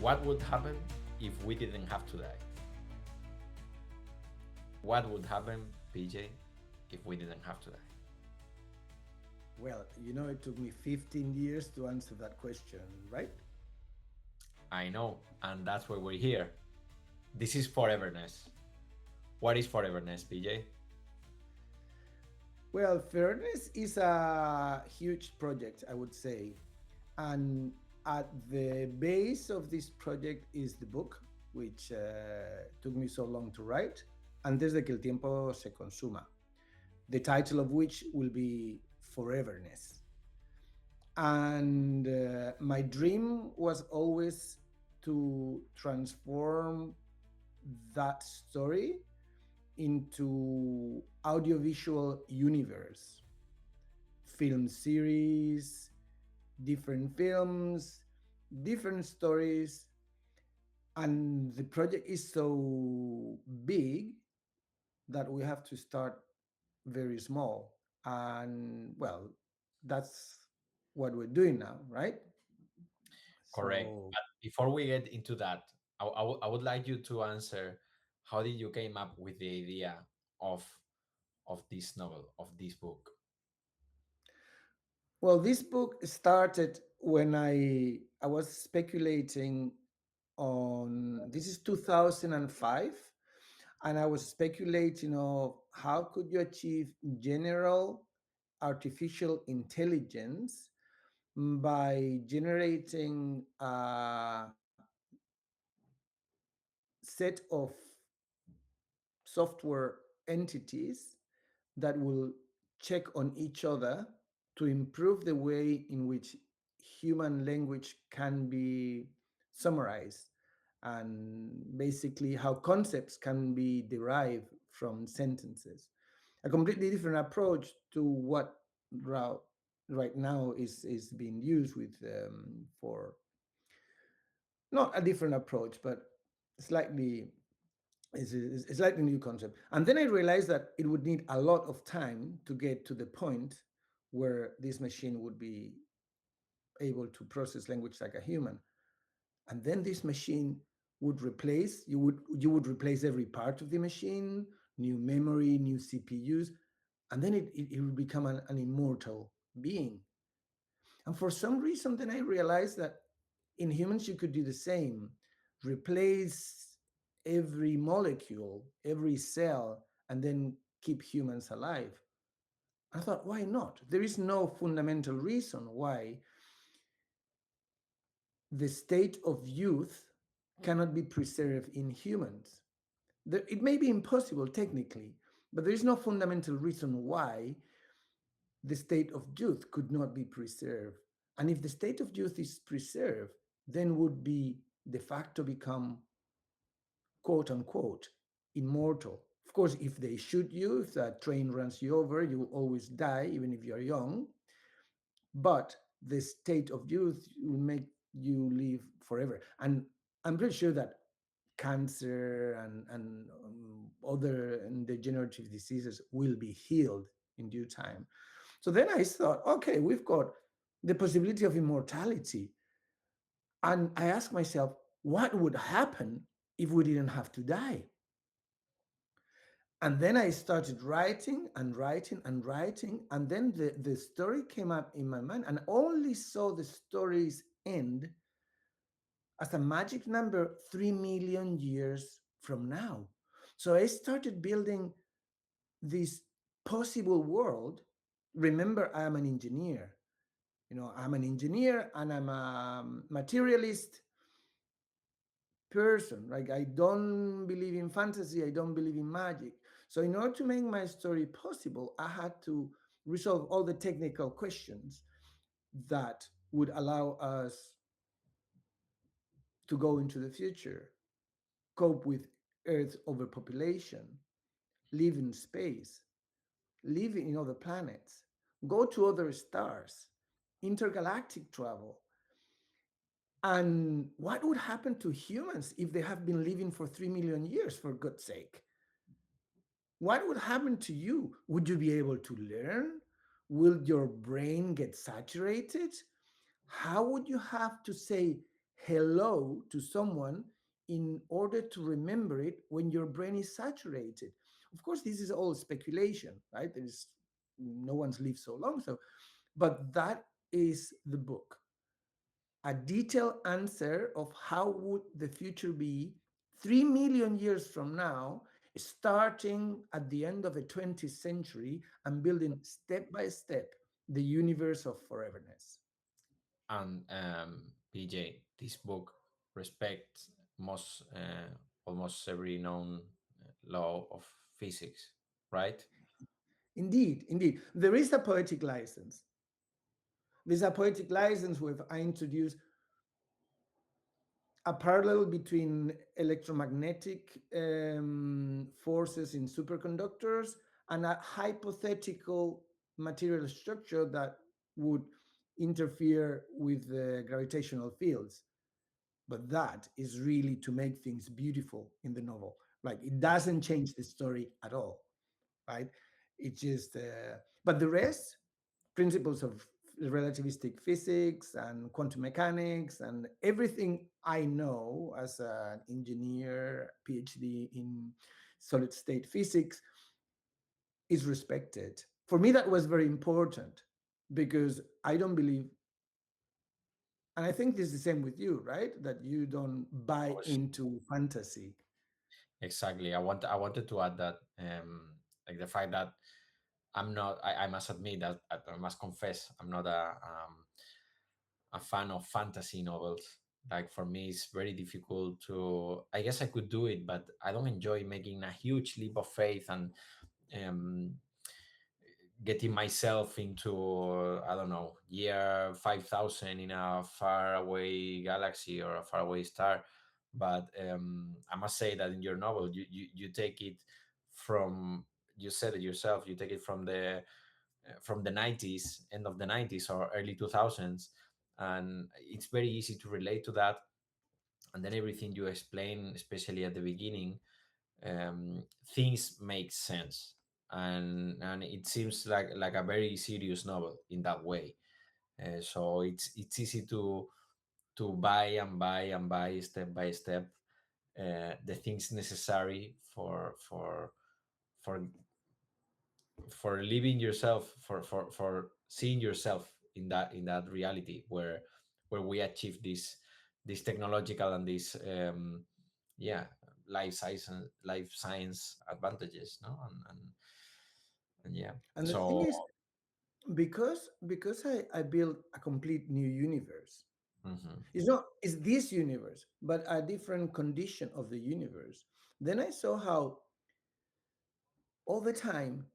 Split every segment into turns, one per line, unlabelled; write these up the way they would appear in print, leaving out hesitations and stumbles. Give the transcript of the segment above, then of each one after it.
What would happen if we didn't have to die? What would happen, PJ, if we didn't have to die?
Well, it took me 15 years to answer that question, right?
I know, and that's why we're here. This is Foreverness. What is Foreverness, PJ?
Well, fairness is a huge project, I would say. And at the base of this project is the book, which took me so long to write, Antes de que el tiempo se consuma, the title of which will be Foreverness. And my dream was always to transform that story into audiovisual universe, film series, different films, different stories. And the project is so big that we have to start very small. And well, that's what we're doing now, right?
Correct.
So,
But before we get into that, I would like you to answer how did you came up with the idea of of this novel, of this book?
well, this book started when I was speculating on, this is 2005, and I was speculating of how could you achieve general artificial intelligence by generating a set of software entities that will check on each other to improve the way in which human language can be summarized, and basically how concepts can be derived from sentences. A completely different approach to what route right now is being used with for, not a different approach, but slightly, it's a slightly new concept. And then I realized that it would need a lot of time to get to the point where this machine would be able to process language like a human. And then this machine would replace, you would replace every part of the machine, new memory, new CPUs, and then it would become an immortal being. And for some reason, then I realized that in humans, you could do the same, replace every molecule, every cell, and then keep humans alive. I thought, why not? There is no fundamental reason why the state of youth cannot be preserved in humans. It may be impossible technically, but there is no fundamental reason why the state of youth could not be preserved. And if the state of youth is preserved, then would be de facto become, quote unquote, immortal. Of course, if they shoot you, if a train runs you over, you will always die, even if you're young. But the state of youth will make you live forever. And I'm pretty sure that cancer and other degenerative diseases will be healed in due time. So then I thought, okay, we've got the possibility of immortality. And I asked myself, what would happen if we didn't have to die? And then I started writing and writing and writing. And then the story came up in my mind, and only saw the story's end as a magic number 3 million years from now. So I started building this possible world. Remember, I am an engineer. I'm an engineer and I'm a materialist person. Like, I don't believe in fantasy, I don't believe in magic. So in order to make my story possible, I had to resolve all the technical questions that would allow us to go into the future, cope with Earth's overpopulation, live in space, live in other planets, go to other stars, intergalactic travel. And what would happen to humans if they have been living for 3 million years, for God's sake? What would happen to you? Would you be able to learn? Will your brain get saturated? How would you have to say, hello to someone in order to remember it when your brain is saturated. Of course, this is all speculation, right? There is no one's lived so long, so but that is the book, a detailed answer of how would the future be 3 million years from now, starting at the end of the 20th century and building step by step the universe of foreverness.
And PJ, this book respects most almost every known law of physics, right?
Indeed, indeed, there is a poetic license. There's a poetic license where I introduce a parallel between electromagnetic forces in superconductors and a hypothetical material structure that would interfere with the gravitational fields. But that is really to make things beautiful in the novel. Like it doesn't change the story at all, right? It just, but the rest, principles of relativistic physics and quantum mechanics and everything I know as an engineer, PhD in solid state physics, is respected. For me, that was very important because I don't believe, and I think this is the same with you, right? That you don't buy
Was
into fantasy.
exactly. I wanted to add that like the fact that I'm not. I must admit that I must confess I'm not a fan of fantasy novels. Like for me, it's very difficult to. I guess I could do it, but I don't enjoy making a huge leap of faith and um, getting myself into I don't know year 5,000 in a faraway galaxy or a faraway star. But I must say that in your novel, you take it from you said it yourself. You take it from the 90s, end of the 90s or early 2000s, and it's very easy to relate to that. And then everything you explain, especially at the beginning, things make sense, and it seems like a very serious novel in that way. So it's easy to buy and buy and buy step by step the things necessary for for living yourself, for seeing yourself in that reality where we achieve this technological and this yeah life science advantages, no, and yeah.
And the thing
So
is, because I built a complete new universe.
mhm.
It's this universe, but a different condition of the universe. Then I saw how all the time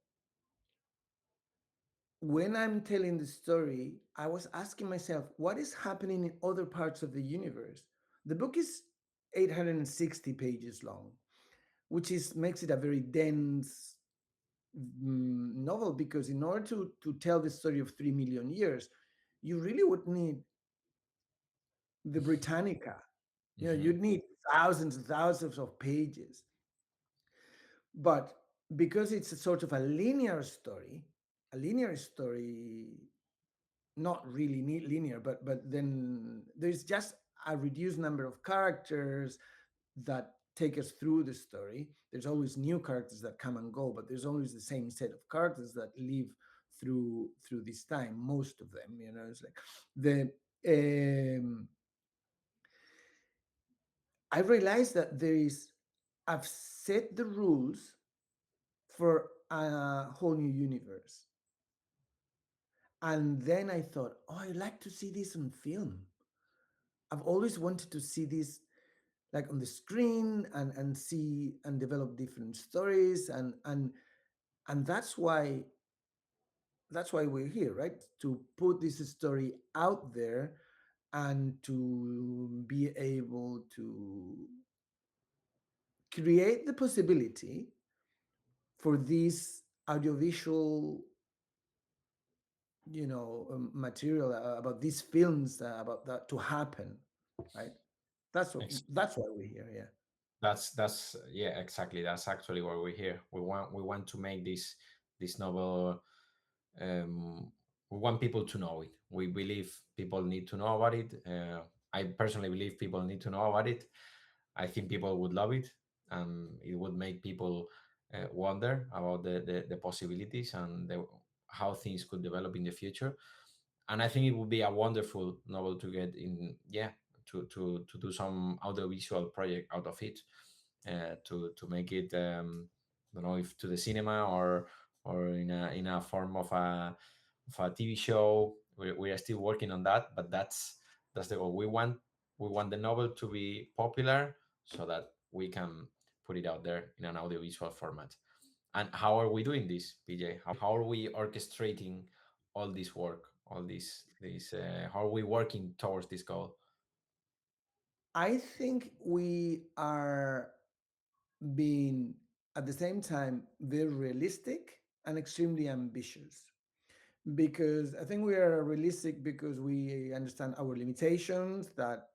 when I'm telling the story, I was asking myself, what is happening in other parts of the universe? The book is 860 pages long, which is makes it a very dense novel because in order to tell the story of 3 million years, you really would need the Britannica. You know,
Mhm.
you'd need thousands and thousands of pages. But because it's a sort of a linear story, not really linear, but then there's just a reduced number of characters that take us through the story. There's always new characters that come and go, but there's always the same set of characters that live through this time. Most of them, you know, it's like the I realized that I've set the rules for a whole new universe. And then I thought, oh, I'd like to see this on film. I've always wanted to see this like on the screen and see and develop different stories and that's why we're here, right? To put this story out there and to be able to create the possibility for this audiovisual material about these films about that to happen, right? That's why we're here, yeah.
That's yeah, exactly, that's actually why we're here. We want to make this novel. um we want people to know it. We believe people need to know about it. I personally believe people need to know about it. I think people would love it. It would make people wonder about the possibilities and how things could develop in the future. And I think it would be a wonderful novel to get in, yeah, to do some audiovisual project out of it, to make it, I don't know if to the cinema or in a form of a TV show. We are still working on that, but that's the goal. We want the novel to be popular so that we can put it out there in an audiovisual format. And how are we doing this, PJ? How are we orchestrating all this work, all this? How are we working towards this goal?
I think we are being at the same time very realistic and extremely ambitious, because I think we are realistic because we understand our limitations, that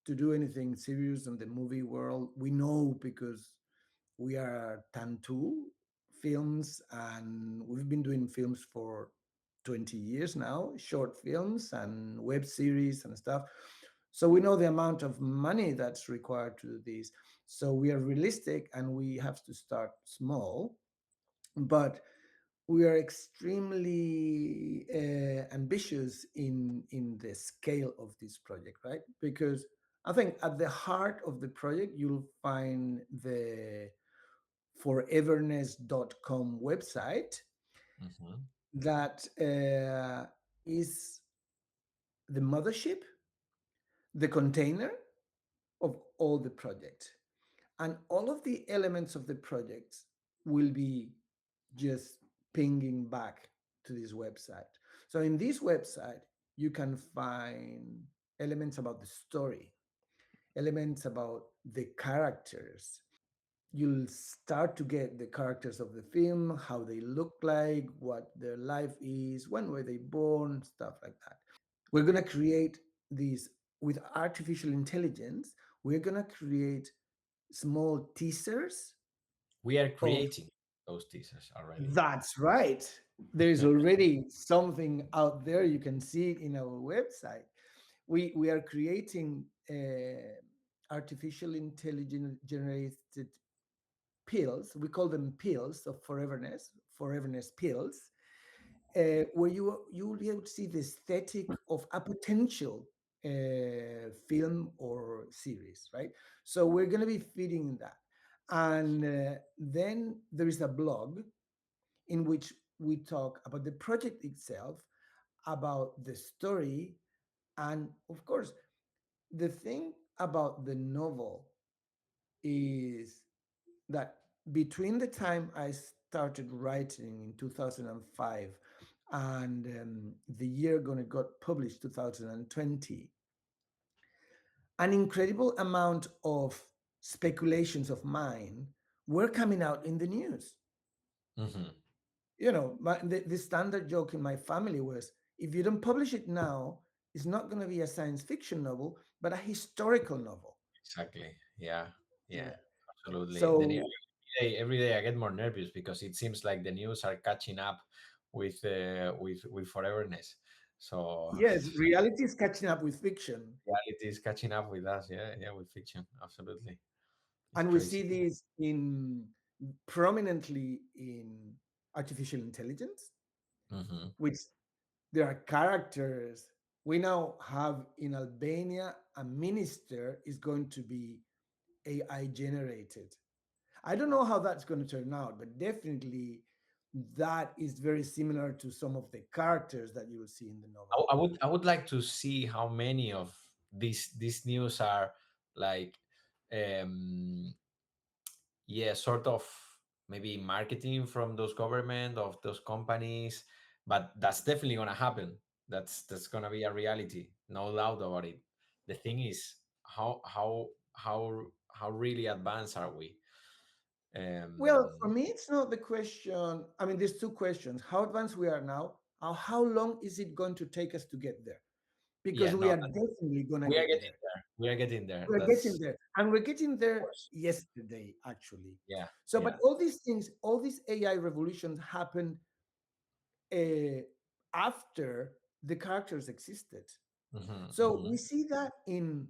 to do anything serious in the movie world, we know because we are Tantú films, and we've been doing films for 20 years now, short films and web series and stuff. So we know the amount of money that's required to do this. So we are realistic and we have to start small, but we are extremely ambitious in the scale of this project, right? Because I think at the heart of the project, you'll find the foreverness.com website
Hmm.
that is the mothership, the container of all the project. And all of the elements of the project will be just pinging back to this website. So in this website, you can find elements about the story, elements about the characters. You'll start to get the characters of the film, how they look like, what their life is, when were they born, stuff like that. We're going to create these with artificial intelligence. We're going to create small teasers
We are
of
creating those teasers already.
that's right. There's already something out there. You can see it in our website. We are creating artificial intelligence generated pills. We call them pills of foreverness pills, where you will be able to see the aesthetic of a potential film or series, right? So we're going to be feeding that, and then there is a blog in which we talk about the project itself, about the story, and of course, the thing about the novel is that between the time I started writing in 2005 and the year gonna got published 2020, an incredible amount of speculations of mine were coming out in the news.
Hmm.
You know, the standard joke in my family was, if you don't publish it now, it's not going to be a science fiction novel, but a historical novel.
Exactly. Yeah. Yeah.
Yeah.
Absolutely.
So
Every day I get more nervous because it seems like the news are catching up with Foreverness. So
yes, reality is catching up with fiction.
reality is catching up with us. Yeah. Yeah. With fiction. Absolutely. It's
And we see
crazy.
this in prominently in artificial intelligence,
Hmm.
which there are characters. We now have in Albania a minister is going to be AI generated. I don't know how that's going to turn out, but definitely that is very similar to some of the characters that you will see in the novel.
I would like to see how many of these news are like, um yeah, sort of maybe marketing from those government of those companies, but that's definitely gonna happen. That's gonna be a reality, no doubt about it. The thing is, how really advanced are we?
Well,
um
for me, it's not the question. I mean, there's two questions: how advanced we are now, or how long is it going to take us to get there? Because
yeah,
we
no,
are definitely going to
we are
get
getting
there.
there, we are getting there,
We're getting
that's
there, and we're getting
of
there
course.
yesterday, actually.
Yeah,
So, but
yeah.
all these things, all these AI revolutions happened uh, after the characters existed.
Hmm.
So
Hmm.
we see that in,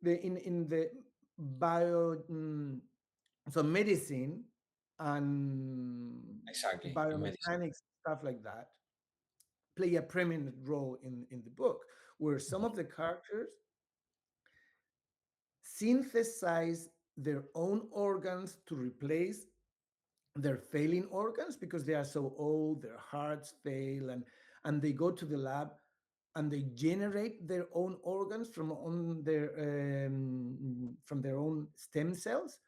in the bio, so medicine and
Exactly. In medicine.
biomechanics, stuff like that, play a prominent role in the book, where some
Mhm.
of the characters synthesize their own organs to replace their failing organs because they are so old, their hearts fail, and they go to the lab and they generate their own organs from their own stem cells.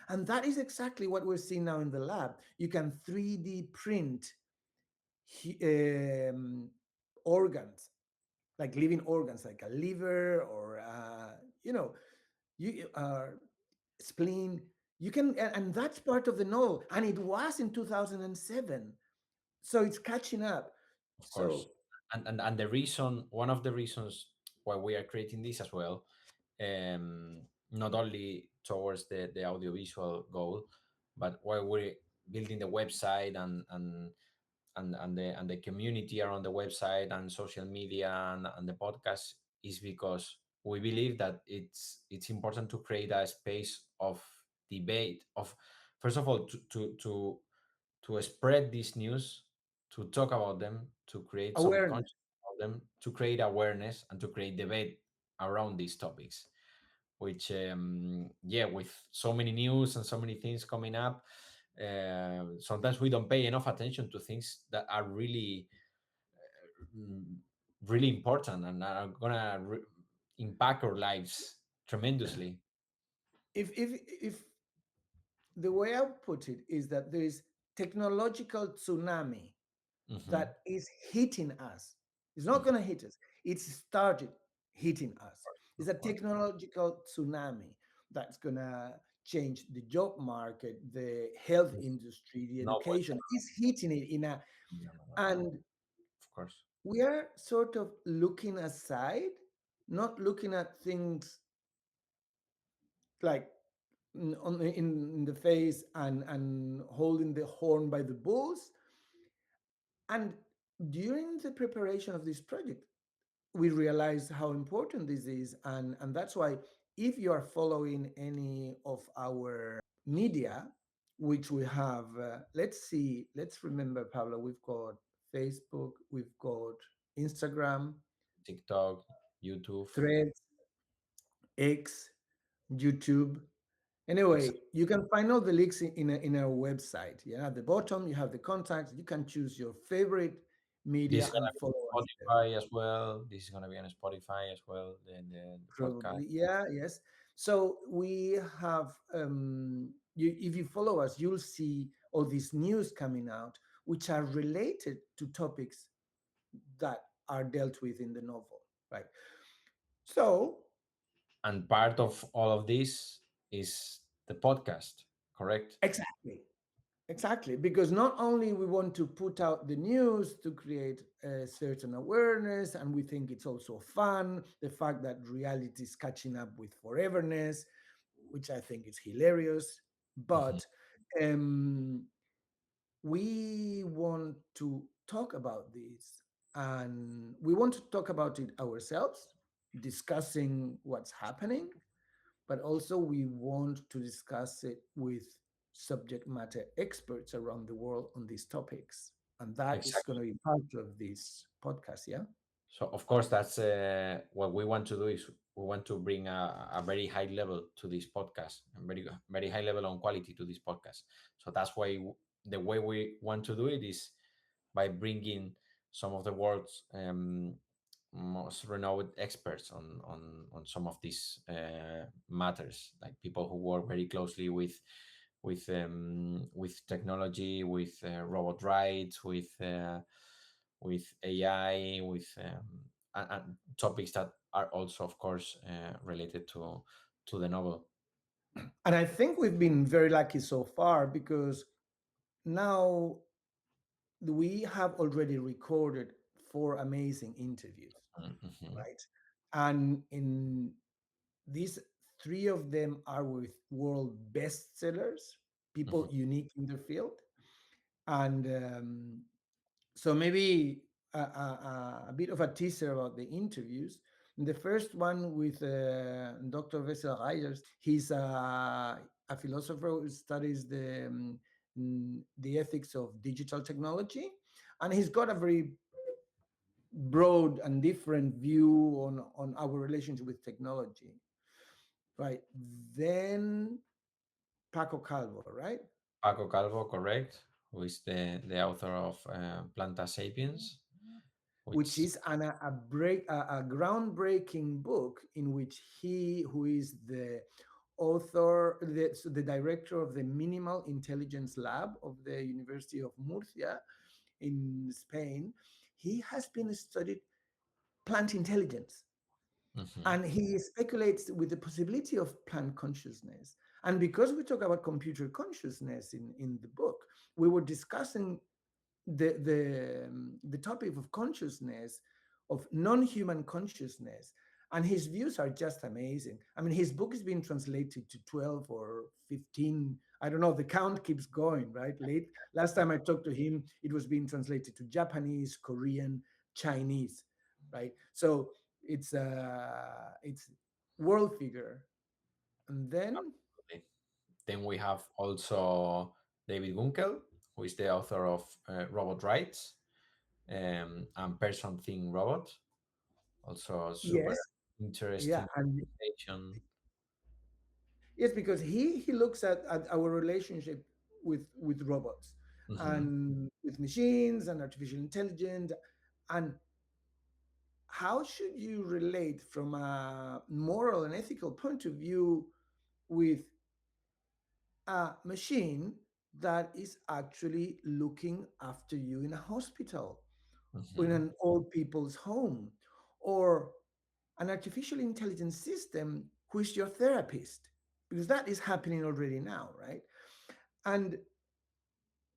And that is exactly what we're seeing now in the lab. You can 3D print um, organs, like living organs, like a liver or you know you spleen. You can, and that's part of the novel, and it was in 2007, so it's catching up.
Of course.
So
And the reason, one of the reasons why we are creating this as well, um, not only towards the audiovisual goal, but why we're building the website and the community around the website and social media and the podcast is because we believe that it's important to create a space of debate of, first of all, to spread these news, to talk about them, to create some
awareness.
conscience about them, to create awareness and to create debate around these topics, which yeah, with so many news and so many things coming up, sometimes we don't pay enough attention to things that are really mm, really important and are gonna impact our lives tremendously.
If the way I put it is that there is technological tsunami
Hmm.
that is hitting us. It's not going to hit us. It's started hitting us. It's
Of
a
course.
technological tsunami that's going to change the job market, the health
Yes.
industry, the
No question.
education. It's hitting it in a,
No, no, no.
and
Of course.
we are sort of looking aside, not looking at things like in the face and holding the horn by the bulls. And during the preparation of this project, we realized how important this is. And that's why, if you are following any of our media, which we have, let's see, let's remember, Pablo, we've got Facebook, we've got Instagram,
TikTok, YouTube.
Threads, X, YouTube. Anyway,
Exactly.
you can find all the links in our website. Yeah, at the bottom you have the contacts. You can choose your favorite
This
media
is
and
gonna be
follow
on
us there.
Spotify as well. This is gonna be on Spotify as well. The podcast.
Probably, yeah, yes. So we have, if you follow us, you'll see all these news coming out, which are related to topics that are dealt with in the novel, right? So
And part of all of this is the podcast, correct?
exactly, exactly, because not only we want to put out the news to create a certain awareness, and we think it's also fun, the fact that reality is catching up with Foreverness, which I think is hilarious.
Mhm.
But um, we want to talk about this, and we want to talk about it ourselves, discussing what's happening, but also we want to discuss it with subject matter experts around the world on these topics. And that is going
Exactly.
to be part of this podcast, yeah?
So of course, that's what we want to do is we want to bring a very high level to this podcast, a very high level on quality to this podcast. So that's why the way we want to do it is by bringing some of the world's most renowned experts on some of these matters, like people who work very closely with technology, with robot rights, with AI, with and topics that are also, of course, related to the novel.
And I think we've been very lucky so far, because now we have already recorded 4 amazing interviews,
Mhm.
right? And in these, 3 of them are with world bestsellers, people
Mhm.
unique in their field. And so maybe a bit of a teaser about the interviews. The first one with Dr. Wessel Reijers, he's a philosopher who studies the ethics of digital technology, and he's got a very broad and different view on our relationship with technology, right? Then Paco Calvo, right?
Paco Calvo, correct, who is the author of Planta Sapiens,
Which
which
is a groundbreaking book in which he, who is the author, so the director of the Minimal Intelligence Lab of the University of Murcia in Spain, he has been studied plant intelligence,
Mhm,
and he speculates with the possibility of plant consciousness. And because we talk about computer consciousness in the book, we were discussing the topic of consciousness, of non-human consciousness, and his views are just amazing. I mean, his book is being translated to 12 or 15, I don't know, the count keeps going, right? Last time I talked to him, it was being translated to Japanese, Korean, Chinese, right? So it's world figure. And then
absolutely. Then we have also David Gunkel, who is the author of Robot Rights and Person Thing Robot. Also super
yes, yeah,
interesting
and
presentation.
yes, because he looks at our relationship with robots
Mhm,
and with machines and artificial intelligence, and how should you relate from a moral and ethical point of view with a machine that is actually looking after you in a hospital, in
mhm.
an old people's home, or an artificial intelligence system who is your therapist, because that is happening already now, right? And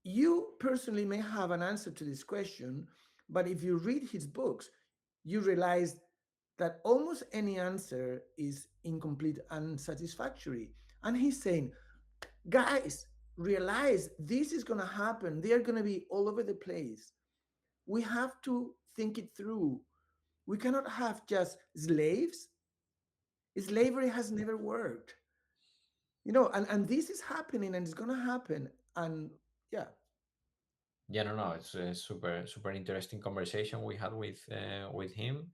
you personally may have an answer to this question, but if you read his books, you realize that almost any answer is incomplete and unsatisfactory. And he's saying, guys, realize this is going to happen. They are going to be all over the place. We have to think it through. We cannot have just slaves. Slavery has never worked, and this is happening and it's going to happen. And yeah,
Yeah, no, no, it's a super, super interesting conversation we had with him.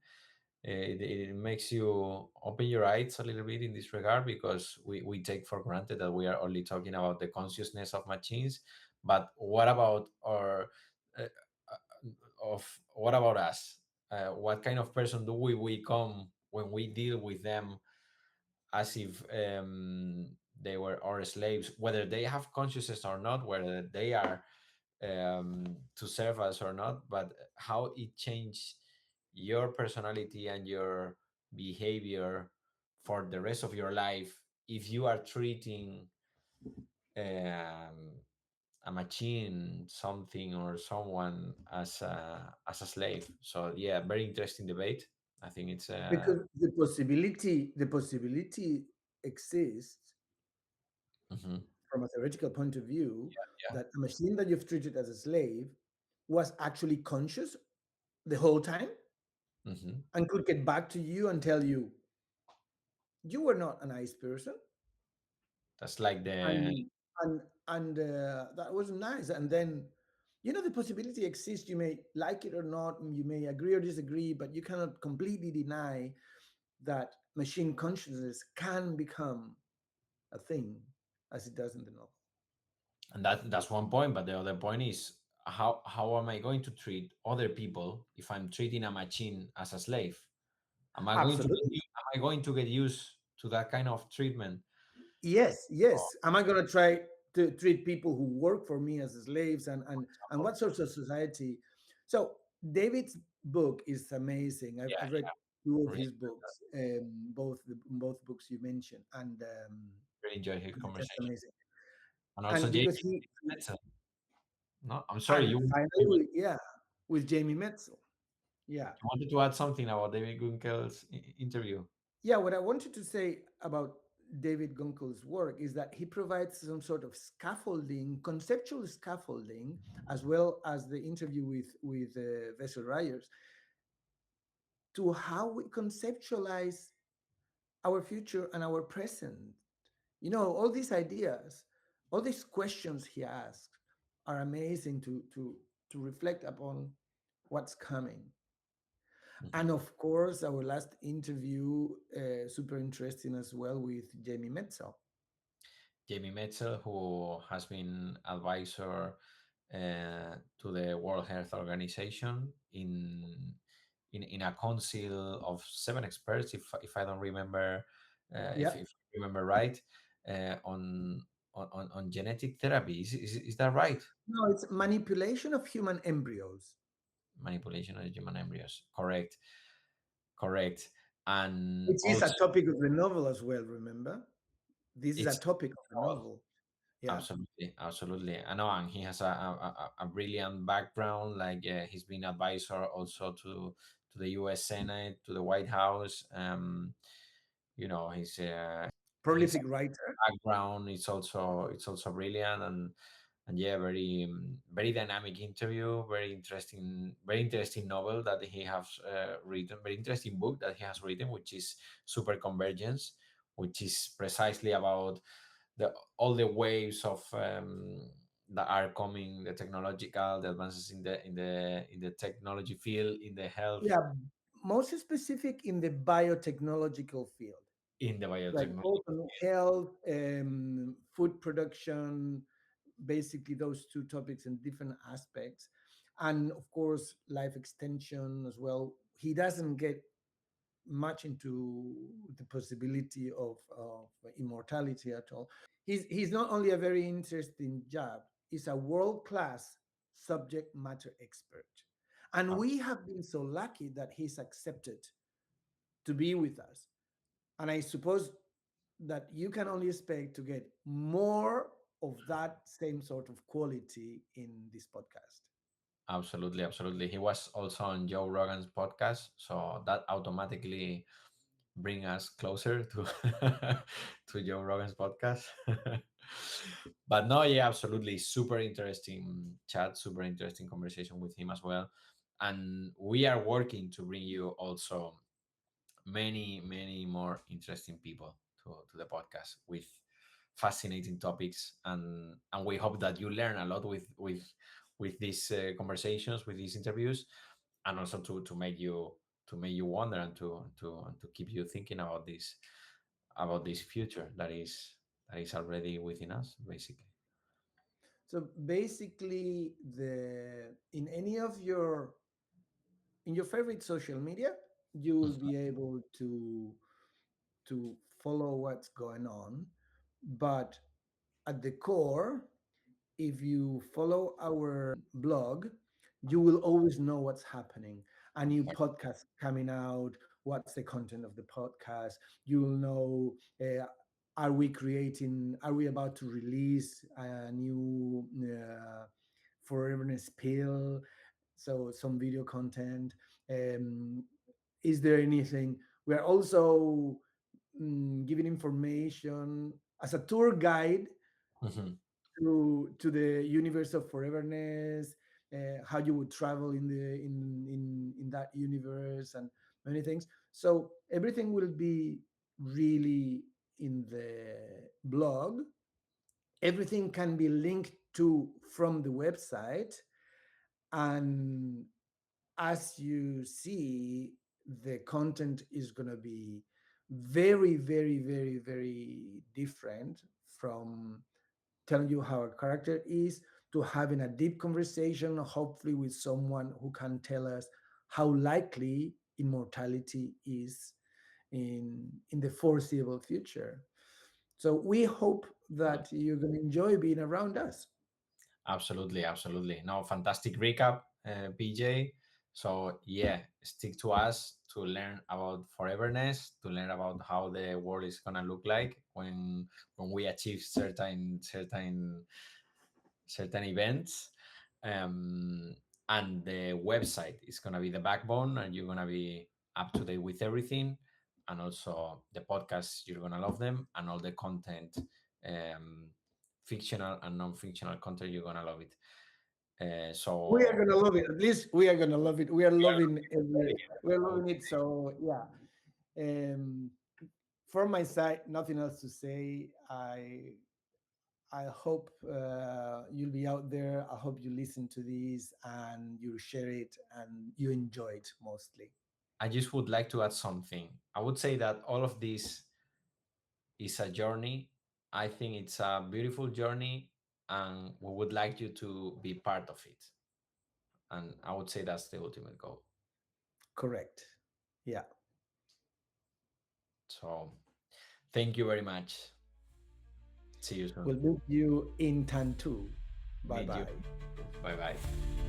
It makes you open your eyes a little bit in this regard because we take for granted that we are only talking about the consciousness of machines, but what about our what about us? What kind of person do we become when we deal with them as if they were our slaves, whether they have consciousness or not, whether they are to serve us or not, but how it changed your personality and your behavior for the rest of your life if you are treating um, a machine, something, or someone as a slave. So yeah, very interesting debate. I think it's
because the possibility exists
mhm,
from a theoretical point of view
yeah,
that a machine that you've treated as a slave was actually conscious the whole time
hmm.
and could get back to you and tell you you were not a nice person,
That's like the
and that wasn't nice. And then the possibility exists. You may like it or not, you may agree or disagree, but you cannot completely deny that machine consciousness can become a thing as it does in the novel.
and that's one point, but the other point is how am I going to treat other people if I'm treating a machine as a slave?
Absolutely.
Am I going to get used to that kind of treatment?
Yes,
Oh,
yes. Am I going to try to treat people who work for me as slaves, and
example.
what sorts of society? So David's book is amazing. I've,
Yeah,
I've read two of
really,
his books, both books you mentioned,
really enjoyed his
and they're just
conversation.
amazing.
And also
And
Jamie
because
Metzen. No, I'm sorry,
and finally, yeah, with Jamie Metzel. Yeah,
you wanted to add something about David Gunkel's interview.
yeah. What I wanted to say about David Gunkel's work is that he provides some sort of scaffolding, conceptual scaffolding, as well as the interview with Vessel Ryers, to how we conceptualize our future and our present. You know, all these ideas, all these questions he asks are amazing to reflect upon what's coming. And
Mhm.
of course, our last interview, super interesting as well, with Jamie Metzel.
Jamie Metzel, who has been advisor to the World Health Organization in a council of 7 experts, if I don't remember,
Yeah.
if I remember right, on, on genetic therapy. Is that right?
No, it's manipulation of human embryos.
Manipulation of human embryos. Correct. Correct. And
Which is a
also,
topic of the novel as well, remember? This is a
it's
topic of the novel. Yeah.
absolutely, absolutely. I know, and he has a brilliant background. Like he's been advisor also to the U.S. Senate, to the White House. You know, his
Prolific writer.
background is also, it's also brilliant, and yeah, very very dynamic interview, very interesting novel that he has written, very interesting book that he has written, which is Super Convergence, which is precisely about the all the waves of that are coming, the technological, the advances in the technology field, in the health,
Yeah. Most specific in the biotechnological field,
in the
like
biotechnology.
both on health, food production, basically those two topics in different aspects. And of course, life extension as well. He doesn't get much into the possibility of immortality at all. He's not only a very interesting job, he's a world-class subject matter expert. And we have been so lucky that he's accepted to be with us. And I suppose that you can only expect to get more of that same sort of quality in this podcast.
Absolutely, absolutely. He was also on Joe Rogan's podcast, so that automatically bring us closer to to Joe Rogan's podcast. But no, yeah, absolutely, super interesting chat, super interesting conversation with him as well. And we are working to bring you also many more interesting people to the podcast with fascinating topics, and we hope that you learn a lot with these conversations, with these interviews, and also to make you wonder, and to keep you thinking about this future that is already within us, basically.
So basically, the in any of your in your favorite social media, you will be able to follow what's going on. But at the core, if you follow our blog, you will always know what's happening. A new podcast coming out, what's the content of the podcast. You will know, are we about to release a new Foreverness pill? So some video content. Um, is there anything? We are also giving information as a tour guide
Mhm.
to the universe of Foreverness, how you would travel in that universe, and many things. So everything will be really in the blog. Everything can be linked to from the website, and as you see, the content is going to be very different, from telling you how a character is to having a deep conversation, hopefully with someone who can tell us how likely immortality is in the foreseeable future. So we hope that you're going to enjoy being around us.
Absolutely, absolutely. No, fantastic recap, PJ. So yeah, stick to us to learn about foreverness, to learn about how the world is gonna look like when we achieve certain events. Um, and the website is gonna be the backbone, and you're gonna be up to date with everything. and also the podcasts, you're gonna love them, and all the content, um, fictional and non-fictional content, you're gonna love it.
We are
So
gonna love it. At least we are gonna love it. We are loving every. We are loving it. So yeah. Um, from my side, nothing else to say. I hope you'll be out there. I hope you listen to this and you share it and you enjoy it mostly.
I just would like to add something. I would say that all of this is a journey. I think it's a beautiful journey, and we would like you to be part of it. And I would say that's the ultimate goal.
Correct. Yeah.
So thank you very much. See you soon.
We'll meet you in Tantú. Bye
Meet you.
bye.
Bye bye.